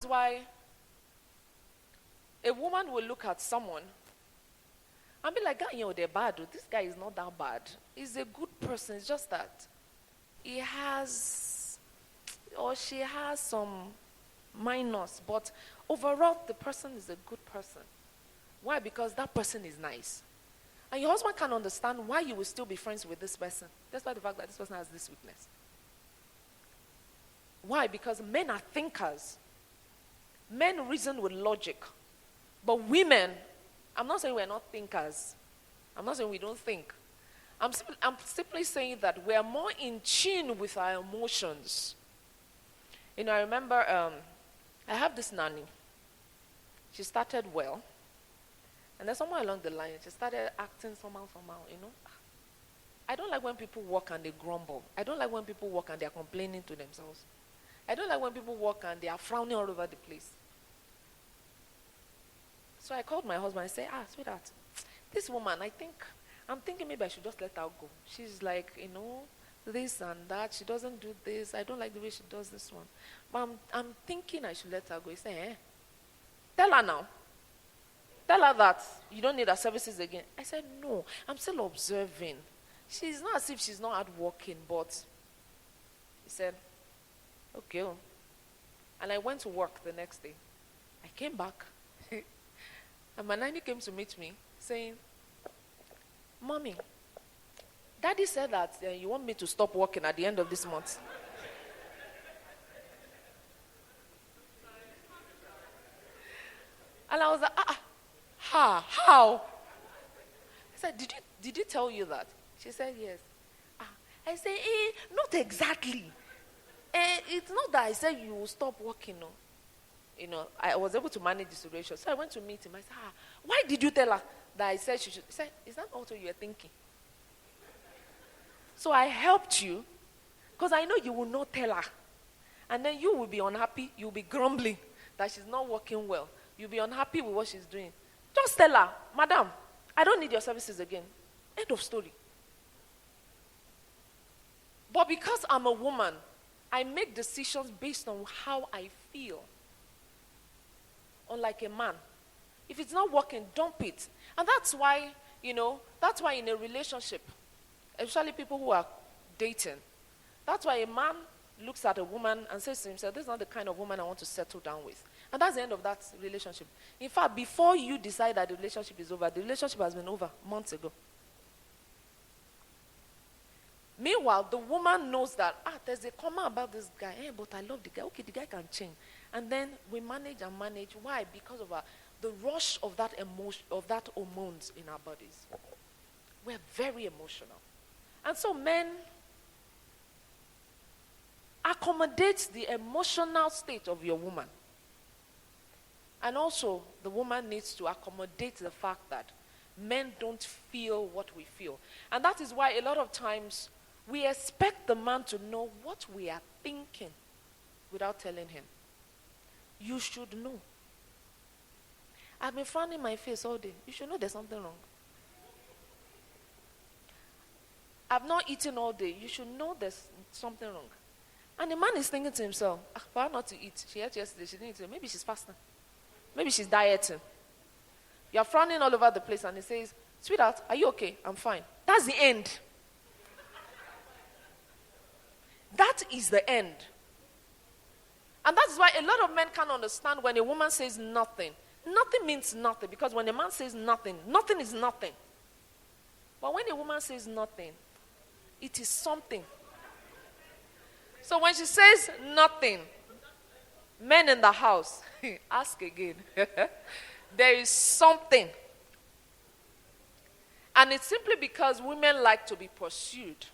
why a woman will look at someone and be like, they're bad. This guy is not that bad. He's a good person. It's just that he has, or she has some minus. But overall, the person is a good person. Why? Because that person is nice. And your husband can understand why you will still be friends with this person, despite the fact that this person has this weakness. Why? Because men are thinkers. Men reason with logic. But women, I'm not saying we're not thinkers. I'm not saying we don't think. I'm simply saying that we're more in tune with our emotions. I remember I have this nanny. She started well. And then somewhere along the line, she started acting somehow. I don't like when people walk and they grumble. I don't like when people walk and they're complaining to themselves. I don't like when people walk and they are frowning all over the place. So I called my husband and said, sweetheart, this woman, I'm thinking maybe I should just let her go. She's like, this and that. She doesn't do this. I don't like the way she does this one. But I'm thinking I should let her go. He said, tell her now. Tell her that you don't need her services again. I said, no, I'm still observing. She's not as if she's not hardworking, but he said, okay. And I went to work the next day. I came back. And my nanny came to meet me saying, Mommy, Daddy said that you want me to stop working at the end of this month. And I was like, how? I said, did he tell you that? She said, yes. I said, not exactly. It's not that I said you will stop working, no. I was able to manage the situation. So I went to meet him. I said, why did you tell her that I said she should? He said, is that not what you were thinking? So I helped you because I know you will not tell her. And then you will be unhappy. You'll be grumbling that she's not working well. You'll be unhappy with what she's doing. Just tell her, Madam, I don't need your services again. End of story. But because I'm a woman, I make decisions based on how I feel. Unlike a man. If it's not working, dump it. And that's why in a relationship, especially people who are dating, that's why a man looks at a woman and says to himself, this is not the kind of woman I want to settle down with. And that's the end of that relationship. In fact, before you decide that the relationship is over, the relationship has been over months ago. Meanwhile, the woman knows that, there's a comment about this guy. But I love the guy. Okay, the guy can change. And then we manage. Why? Because of the rush of that emotion, of that hormones in our bodies. We're very emotional. And so men accommodate the emotional state of your woman. And also, the woman needs to accommodate the fact that men don't feel what we feel. And that is why a lot of times we expect the man to know what we are thinking without telling him. You should know. I've been frowning my face all day. You should know there's something wrong. I've not eaten all day. You should know there's something wrong. And the man is thinking to himself, for her not to eat. She ate yesterday. She didn't eat. Maybe she's fasting. Maybe she's dieting. You're frowning all over the place and he says, sweetheart, are you okay? I'm fine. That's the end. That is the end. And that's why a lot of men can't understand when a woman says nothing. Nothing means nothing, because when a man says nothing, nothing is nothing. But when a woman says nothing, it is something. So when she says nothing, men in the house, ask again. There is something. And it's simply because women like to be pursued.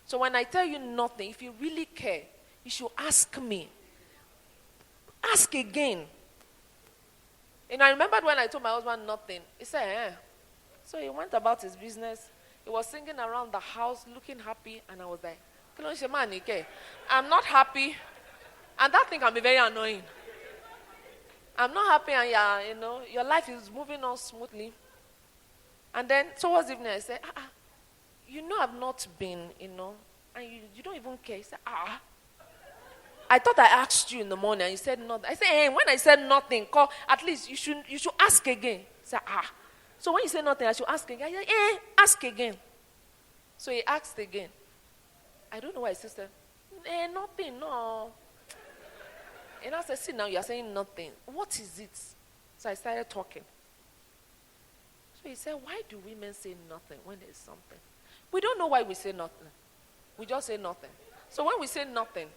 So when I tell you nothing, if you really care, you should ask me. Ask again. I remembered when I told my husband nothing. He said, So he went about his business. He was singing around the house, looking happy. And I was like, I'm not happy. And that thing can be very annoying. I'm not happy and your life is moving on smoothly. And then towards evening I said, I've not been, and you don't even care. He said, I thought I asked you in the morning and you said nothing. I said, hey, when I said nothing, call, at least you should ask again. Say, So when you say nothing, I should ask again. I said, ask again. So he asked again. I don't know why his sister, nothing, no. And I said, see, now you are saying nothing. What is it? So I started talking. So he said, why do women say nothing when there's something? We don't know why we say nothing. We just say nothing. So when we say nothing,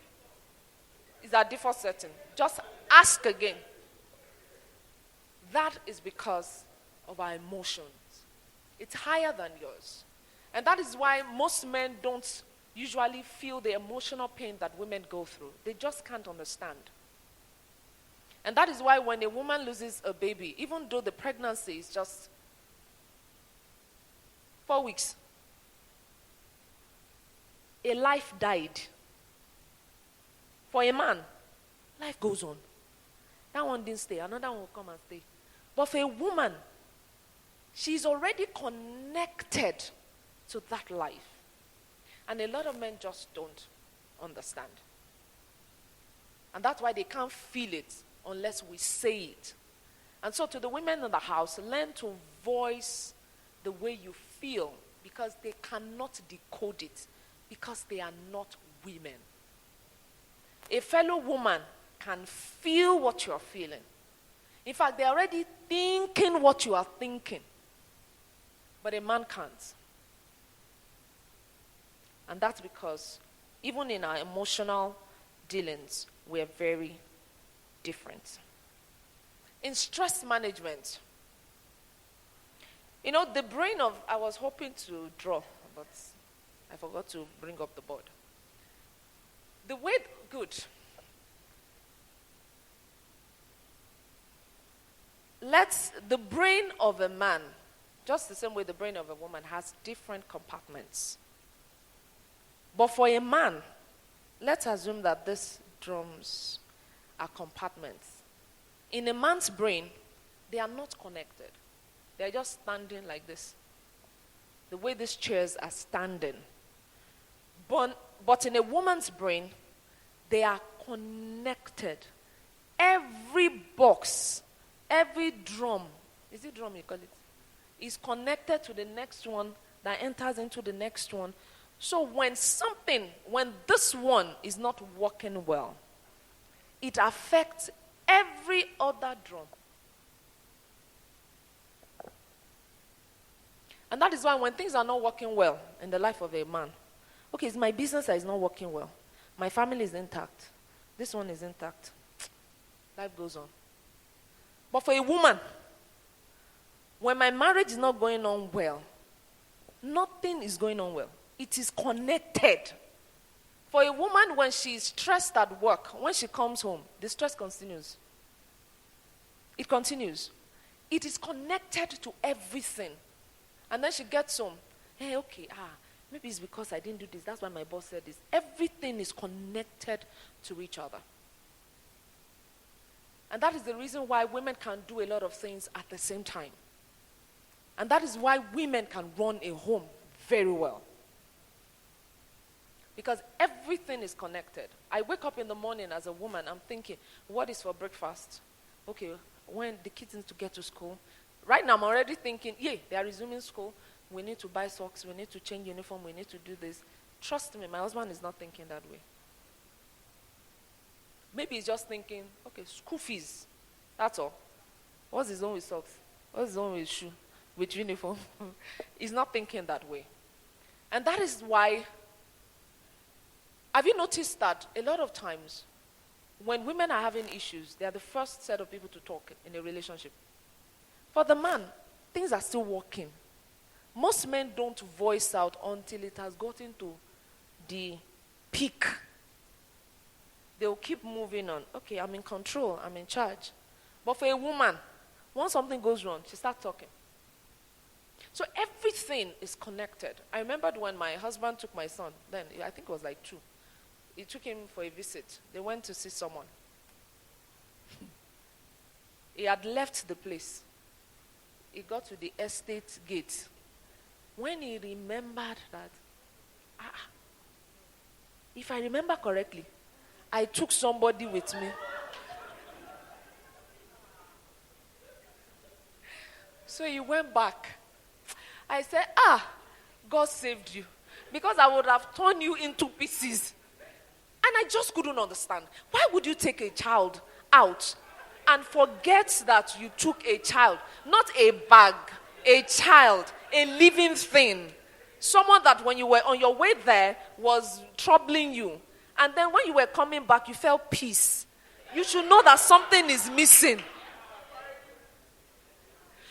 it's our default setting. Just ask again. That is because of our emotions. It's higher than yours. And that is why most men don't usually feel the emotional pain that women go through. They just can't understand. And that is why when a woman loses a baby, even though the pregnancy is just 4 weeks, a life died. For a man, life goes on. That one didn't stay, another one will come and stay. But for a woman, she's already connected to that life. And a lot of men just don't understand. And that's why they can't feel it unless we say it. And so to the women in the house, learn to voice the way you feel, because they cannot decode it, because they are not women. A fellow woman can feel what you're feeling. In fact, they're already thinking what you are thinking. But a man can't. And that's because even in our emotional dealings, we're very different. In stress management, the brain of, I was hoping to draw, but I forgot to bring up the board. The way, good. The brain of a man, just the same way the brain of a woman, has different compartments. But for a man, let's assume that these drums are compartments. In a man's brain, they are not connected. They are just standing like this. The way these chairs are standing. But in a woman's brain, they are connected. Every box, every drum, is it drum you call it? Is connected to the next one that enters into the next one. So when this one is not working well, it affects every other drum. And that is why when things are not working well in the life of a man, okay, it's my business that is not working well. My family is intact. This one is intact. Life goes on. But for a woman, when my marriage is not going on well, nothing is going on well. It is connected. For a woman, when she is stressed at work, when she comes home, the stress continues. It continues. It is connected to everything. And then she gets home. Hey, okay, maybe it's because I didn't do this. That's why my boss said this. Everything is connected to each other. And that is the reason why women can do a lot of things at the same time. And that is why women can run a home very well. Because everything is connected. I wake up in the morning as a woman, I'm thinking, what is for breakfast? Okay, when the kids need to get to school. Right now, I'm already thinking, they are resuming school. We need to buy socks. We need to change uniform. We need to do this. Trust me, my husband is not thinking that way. Maybe he's just thinking, okay, school fees. That's all. What's his own with socks? What's his own with shoe? With uniform? He's not thinking that way. And that is why, have you noticed that a lot of times, when women are having issues, they are the first set of people to talk in a relationship. For the man, things are still working. Most men don't voice out until it has gotten to the peak. They'll keep moving on. Okay, I'm in control. I'm in charge. But for a woman, once something goes wrong, she starts talking. So everything is connected. I remembered when my husband took my son, then I think it was like 2. He took him for a visit. They went to see someone. He had left the place. He got to the estate gate. When he remembered that, if I remember correctly, I took somebody with me. So he went back. I said, God saved you. Because I would have torn you into pieces. And I just couldn't understand. Why would you take a child out and forget that you took a child? Not a bag, a child, a living thing. Someone that when you were on your way there was troubling you. And then when you were coming back, you felt peace. You should know that something is missing.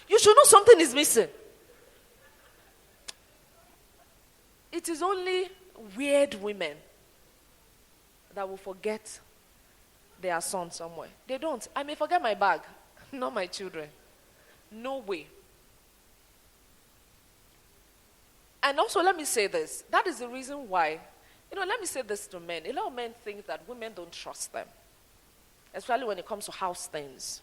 You should know something is missing. It is only weird women that will forget their son somewhere. They don't. I may forget my bag, not my children. No way. And also, let me say this. That is the reason why, let me say this to men. A lot of men think that women don't trust them, especially when it comes to house things.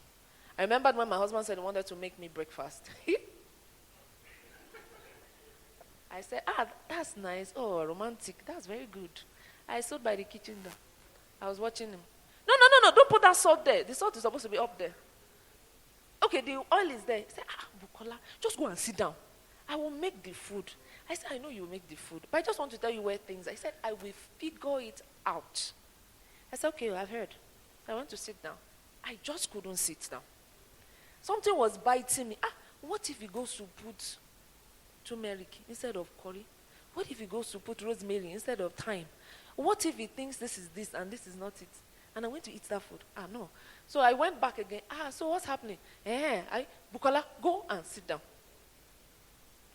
I remember when my husband said he wanted to make me breakfast. I said, that's nice. Oh, romantic. That's very good. I stood by the kitchen door. I was watching him. No, don't put that salt there. The salt is supposed to be up there. Okay, the oil is there. He said, Bukola, just go and sit down. I will make the food. I said, I know you will make the food, but I just want to tell you where things are. He said, I will figure it out. I said, okay, I've heard. I went to sit down. I just couldn't sit down. Something was biting me. What if he goes to put turmeric instead of curry? What if he goes to put rosemary instead of thyme? What if he thinks this is this and this is not it? And I went to eat that food. No. So I went back again. So what's happening? Bukola, go and sit down.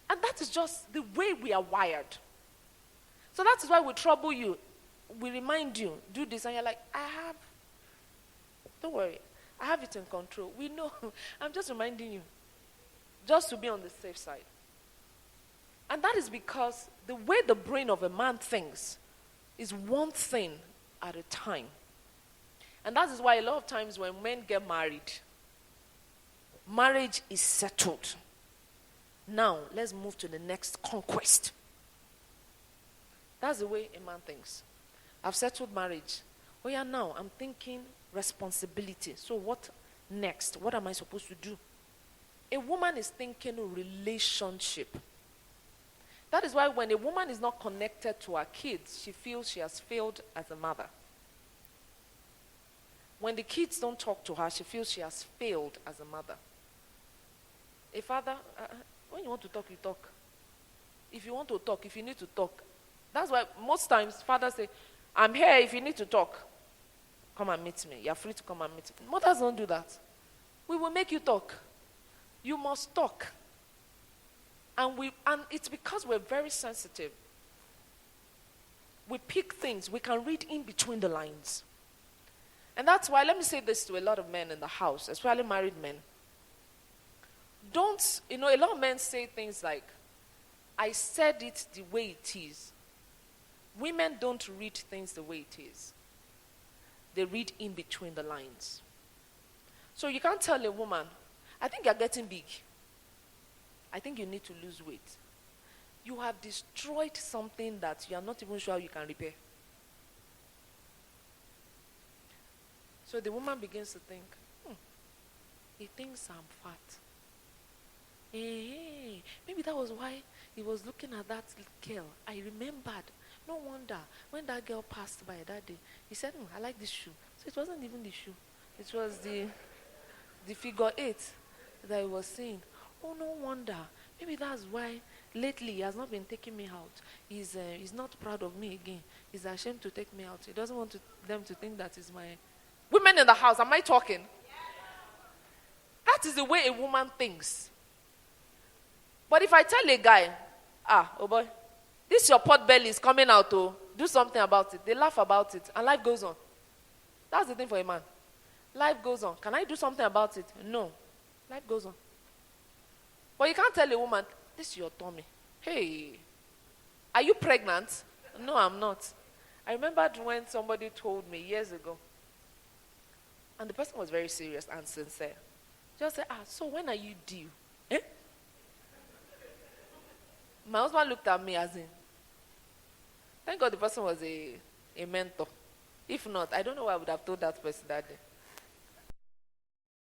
And that is just the way we are wired. So that is why we trouble you. We remind you, do this, and you're like, don't worry. I have it in control. We know. I'm just reminding you. Just to be on the safe side. And that is because the way the brain of a man thinks is one thing at a time. And that is why a lot of times when men get married, marriage is settled. Now, let's move to the next conquest. That's the way a man thinks. I've settled marriage. Now I'm thinking responsibility. So what next? What am I supposed to do? A woman is thinking relationship. That is why when a woman is not connected to her kids, she feels she has failed as a mother. When the kids don't talk to her, she feels she has failed as a mother. A father, when you want to talk, you talk. If you want to talk, if you need to talk. That's why most times fathers say, I'm here if you need to talk. Come and meet me. You're free to come and meet me. Mothers don't do that. We will make you talk. You must talk. And it's because we're very sensitive. We pick things. We can read in between the lines. And that's why, let me say this to a lot of men in the house, especially married men. A lot of men say things like, I said it the way it is. Women don't read things the way it is. They read in between the lines. So you can't tell a woman, I think you're getting big. I think you need to lose weight. You have destroyed something that you are not even sure you can repair. So the woman begins to think, he thinks I'm fat. Maybe that was why he was looking at that girl. I remembered. No wonder when that girl passed by that day, he said, I like this shoe. So it wasn't even the shoe. It was the figure 8 that he was seeing. Oh, no wonder. Maybe that's why lately he has not been taking me out. He's not proud of me again. He's ashamed to take me out. He doesn't want them to think that is my... Women in the house, am I talking? That is the way a woman thinks. But if I tell a guy, oh boy, this your pot belly is coming out, do something about it. They laugh about it, and life goes on. That's the thing for a man. Life goes on. Can I do something about it? No. Life goes on. But you can't tell a woman, this is your tummy. Hey, are you pregnant? No, I'm not. I remembered when somebody told me years ago, and the person was very serious and sincere. Just said, so when are you due? My husband looked at me as in, thank God the person was a mentor. If not, I don't know what I would have told that person that day.